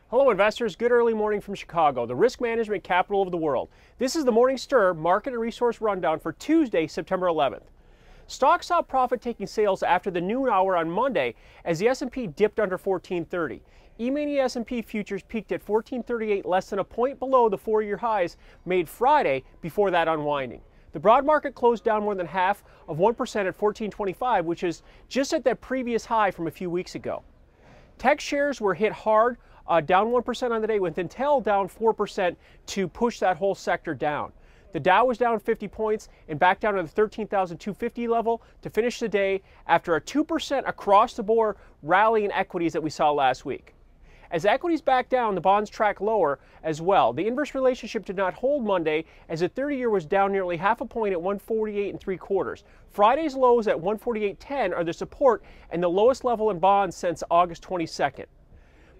Hello investors, good early morning from Chicago, the risk management capital of the world. This is the Morning Stir Market and Resource Rundown for Tuesday, September 11th. Stocks saw profit-taking sales after the noon hour on Monday as the S&P dipped under 1430. E-mini S&P futures peaked at 1438, less than a point below the four-year highs made Friday before that unwinding. The broad market closed down more than half of 1% at 1425, which is just at that previous high from a few weeks ago. Tech shares were hit hard, down 1% on the day, with Intel down 4% to push that whole sector down. The Dow was down 50 points and back down to the 13,250 level to finish the day after a 2% across the board rally in equities that we saw last week. As equities back down, the bonds track lower as well. The inverse relationship did not hold Monday as the 30-year was down nearly half a point at 148 3/4. Friday's lows at 148.10 are the support and the lowest level in bonds since August 22nd.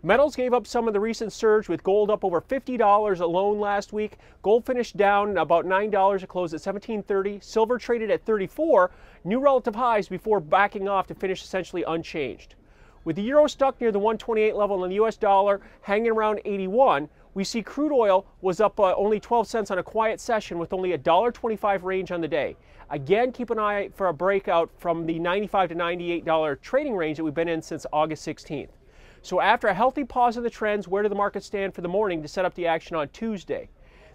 Metals gave up some of the recent surge, with gold up over $50 alone last week. Gold finished down about $9 to close at $17.30. Silver traded at $34, new relative highs before backing off to finish essentially unchanged. With the euro stuck near the 128 level and the US dollar hanging around 81, we see crude oil was up only 12 cents on a quiet session with only a $1.25 range on the day. Again, keep an eye for a breakout from the $95 to $98 trading range that we've been in since August 16th. So after a healthy pause in the trends, where do the markets stand for the morning to set up the action on Tuesday?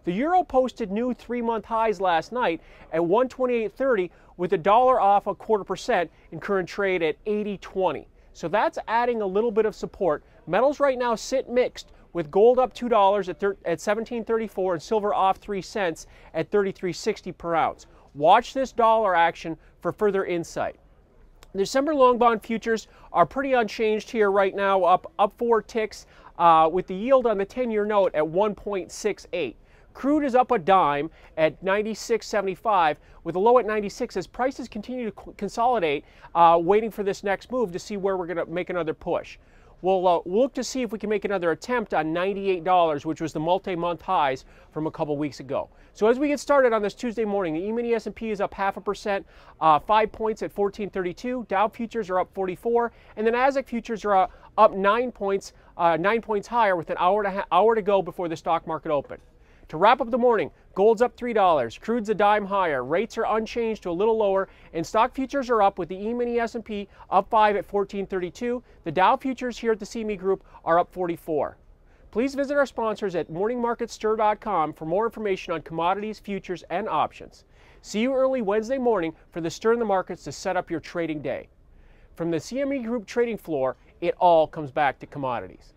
The euro posted new 3-month highs last night at 128.30 with the dollar off 1/4% and current trade at 80.20. So that's adding a little bit of support. Metals right now sit mixed, with gold up $2 at $17.34 and silver off 3 cents at $33.60 per ounce. Watch this dollar action for further insight. The December long bond futures are pretty unchanged here right now, up 4 ticks, with the yield on the 10-year note at 1.68. Crude is up a dime at 96.75, with a low at 96 as prices continue to consolidate, waiting for this next move to see where we're going to make another push. We'll look to see if we can make another attempt on $98, which was the multi-month highs from a couple weeks ago. So as we get started on this Tuesday morning, the E-mini S&P is up 0.5%, 5 points at 1432. Dow futures are up 44, and the Nasdaq futures are up 9 points, 9 points higher with an hour to go before the stock market open. To wrap up the morning, gold's up $3, crude's a dime higher, rates are unchanged to a little lower, and stock futures are up with the E-mini S&P up 5 at 1432. The Dow futures here at the CME Group are up 44. Please visit our sponsors at morningmarketstir.com for more information on commodities, futures, and options. See you early Wednesday morning for the Stir in the Markets to set up your trading day. From the CME Group trading floor, it all comes back to commodities.